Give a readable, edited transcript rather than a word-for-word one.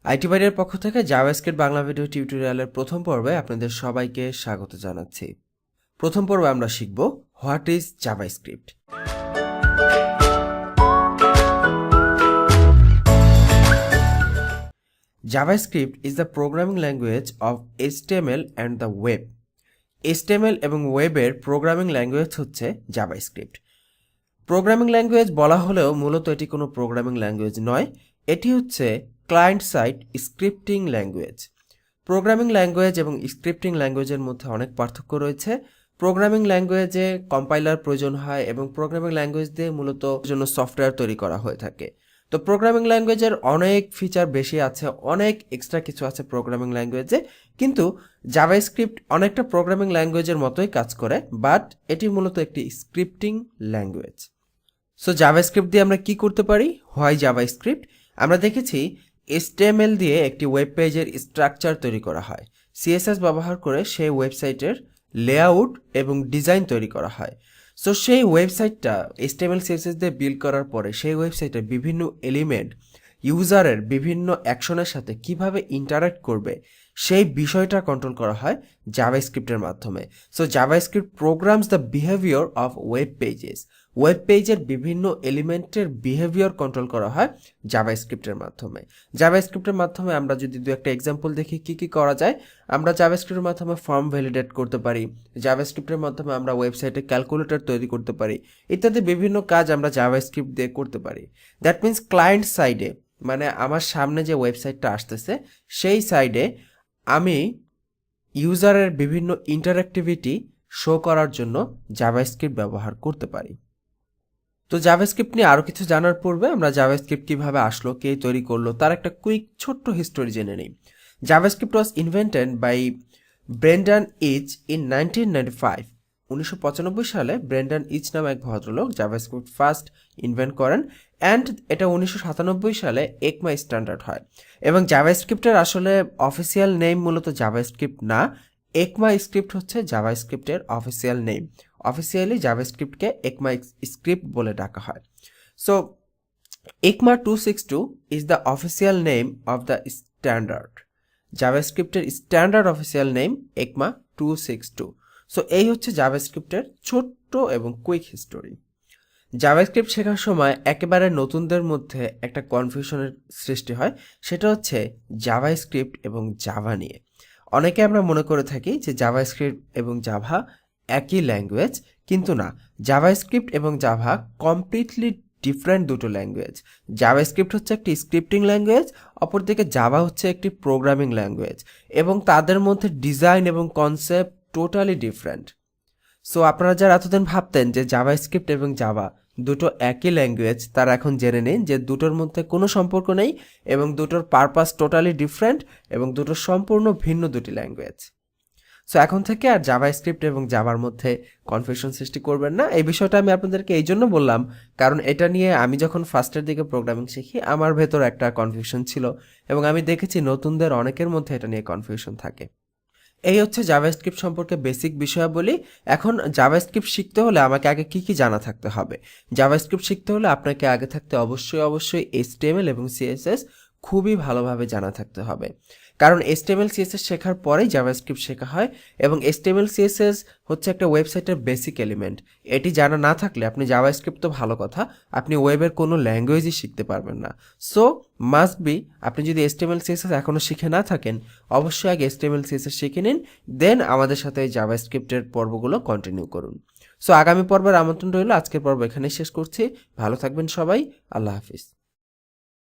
IT বাইরের পক্ষ থেকে জাভাস্ক্রিপ্ট বাংলা ভিডিও টিউটোরিয়ালের প্রথম পর্বে আপনাদের সবাইকে স্বাগত জানাচ্ছি। প্রথম পর্বে আমরা শিখব what is JavaScript. JavaScript is the programming language of HTML and the web. HTML এবং ওয়েবের প্রোগ্রামিং ল্যাঙ্গুয়েজ হচ্ছে জাভাস্ক্রিপ্ট। প্রোগ্রামিং ল্যাঙ্গুয়েজ বলা হলেও মূলত এটি কোনো প্রোগ্রামিং ল্যাঙ্গুয়েজ নয়, এটি হচ্ছে client side scripting language. Programming language এবং স্ক্রিপ্টিং ল্যাঙ্গুয়েজের মধ্যে অনেক পার্থক্য রয়েছে। প্রোগ্রামিং ল্যাঙ্গুয়েজে কম্পাইলার প্রয়োজন হয় এবং প্রোগ্রামিং ল্যাঙ্গুয়েজ দিয়ে মূলত জন্য সফটওয়্যার তৈরি করা হয়ে থাকে। তো প্রোগ্রামিং ল্যাঙ্গুয়েজের অনেক ফিচার বেশি আছে, অনেক এক্সট্রা কিছু আছে প্রোগ্রামিং ল্যাঙ্গুয়েজে, কিন্তু জাভাস্ক্রিপ্ট অনেকটা প্রোগ্রামিং ল্যাঙ্গুয়েজের মতোই কাজ করে, বাট এটি মূলত একটি স্ক্রিপ্টিং ল্যাঙ্গুয়েজ। সো জাভাস্ক্রিপ্ট দিয়ে আমরা কি করতে পারি? Why JavaScript? আমরা দেখেছি HTML দিয়ে একটি ওয়েব পেজের স্ট্রাকচার তৈরি করা হয়, CSS ব্যবহার করে সেই ওয়েবসাইটের লেআউট এবং ডিজাইন তৈরি করা হয়। সো সেই ওয়েবসাইটটা HTML CSS দিয়ে বিল্ড করার পরে সেই ওয়েবসাইটের বিভিন্ন এলিমেন্ট ইউজারের বিভিন্ন অ্যাকশনের সাথে কিভাবে ইন্টারাক্ট করবে সেই বিষয়টা কন্ট্রোল করা হয় জাভাস্ক্রিপ্টের মাধ্যমে। So JavaScript programs the behaviour of web pages. Web পেজের বিভিন্ন এলিমেন্টের বিহেভিয়ার কন্ট্রোল করা হয় জাভাস্ক্রিপ্টের মাধ্যমে। জাভাস্ক্রিপ্টের মাধ্যমে আমরা যদি দু একটা এক্সাম্পল দেখি কি কি করা যায়, আমরা জাভাস্ক্রিপ্টের মাধ্যমে ফর্ম ভ্যালিডেট করতে পারি, জাভাস্ক্রিপ্টের মাধ্যমে আমরা ওয়েবসাইটে ক্যালকুলেটর তৈরি করতে পারি, ইত্যাদি বিভিন্ন কাজ আমরা জাভাস্ক্রিপ্ট দিয়ে করতে পারি। দ্যাট মিন্স ক্লায়েন্ট সাইডে, মানে আমার সামনে যে ওয়েবসাইটটা আসতেছে সেই সাইডে আমি ইউজারের বিভিন্ন ইন্টারঅ্যাক্টিভিটি শো করার জন্য জাভাস্ক্রিপ্ট ব্যবহার করতে পারি। তো জাভাস্ক্রিপ্ট নিয়ে আরও কিছু জানার পূর্বে আমরা জাভাস্ক্রিপ্ট কীভাবে আসলো, কে তৈরি করলো, তার একটা কুইক ছোট্ট হিস্টোরি জেনে নিই। JavaScript was invented by Brendan Eich in 1995। 1995 সালে ব্রেন্ডান ইচ নামে এক ভদ্রলোক জাভাস্ক্রিপ্ট ফার্স্ট ইনভেন্ট করেন, অ্যান্ড এটা 1997 সালে একমা স্ট্যান্ডার্ড হয়। এবং জাভাস্ক্রিপ্টের আসলে অফিসিয়াল নেম মূলত জাভাস্ক্রিপ্ট না, একমা স্ক্রিপ্ট হচ্ছে জাভাস্ক্রিপ্টের অফিসিয়াল নেম। অফিসিয়ালি জাভাস্ক্রিপ্টকে একমা স্ক্রিপ্ট বলে ডাকা হয়। So ECMA 262 is the official name of the standard. জাভাস্ক্রিপ্টের standard official name ECMA 262। So এই হচ্ছে জাভাস্ক্রিপ্টের ছোট্ট এবং কুইক হিস্টোরি। জাভাস্ক্রিপ্ট শেখার সময় একেবারে নতুনদের মধ্যে একটা কনফিউশনের সৃষ্টি হয়, সেটা হচ্ছে জাভাস্ক্রিপ্ট এবং জাভা নিয়ে। অনেকে আমরা মনে করে থাকি যে জাভাস্ক্রিপ্ট এবং জাভা একই ল্যাঙ্গুয়েজ, কিন্তু না, জাভাস্ক্রিপ্ট এবং জাভা কমপ্লিটলি ডিফারেন্ট দুটো ল্যাঙ্গুয়েজ। জাভাস্ক্রিপ্ট হচ্ছে একটি স্ক্রিপ্টিং ল্যাঙ্গুয়েজ, অপরদিকে জাভা হচ্ছে একটি প্রোগ্রামিং ল্যাঙ্গুয়েজ, এবং তাদের মধ্যে ডিজাইন এবং কনসেপ্ট টোটালি ডিফারেন্ট। সো আপনারা যারা এতদিন ভাবতেন যে জাভাস্ক্রিপ্ট এবং জাভা দুটো একই ল্যাঙ্গুয়েজ, তারা এখন জেনে নিন যে দুটোর মধ্যে কোনো সম্পর্ক নেই এবং দুটোর পারপাস টোটালি ডিফারেন্ট এবং দুটো সম্পূর্ণ ভিন্ন দুটি ল্যাঙ্গুয়েজ। সো এখন থেকে আর জাভাস্ক্রিপ্ট এবং জাভার মধ্যে কনফিউশন সৃষ্টি করবেন না। এই বিষয়টা আমি আপনাদেরকে এই জন্য বললাম, কারণ এটা নিয়ে আমি যখন ফার্স্টের দিকে প্রোগ্রামিং শিখি আমার ভেতর একটা কনফিউশন ছিল, এবং আমি দেখেছি নতুনদের অনেকের মধ্যে এটা নিয়ে কনফিউশন থাকে। এই হচ্ছে জাভাস্ক্রিপ্ট সম্পর্কে বেসিক বিষয়াবলী। এখন জাভাস্ক্রিপ্ট শিখতে হলে আমাকে আগে কি কি জানা থাকতে হবে? জাভাস্ক্রিপ্ট শিখতে হলে আপনাকে আগে থাকতে অবশ্যই HTML এবং CSS খুবই ভালোভাবে জানা থাকতে হবে, কারণ HTML CSS শেখার পরেই জাভাস্ক্রিপ্ট শেখা হয়, এবং HTML CSS হচ্ছে একটা ওয়েবসাইটের বেসিক এলিমেন্ট। এটি জানা না থাকলে আপনি জাভাস্ক্রিপ্ট তো ভালো কথা, আপনি ওয়েবের কোনো ল্যাঙ্গুয়েজই শিখতে পারবেন না। সো মাস্ট বি, আপনি যদি HTML CSS এখনও শিখে না থাকেন, অবশ্যই আগে HTML CSS শিখে নিন, দেন আমাদের সাথে এই জাভাস্ক্রিপ্টের পর্বগুলো কন্টিনিউ করুন। সো আগামী পর্বের আমন্ত্রণ রইল। আজকের পর্ব এখানেই শেষ করছি। ভালো থাকবেন সবাই। আল্লাহ হাফিজ।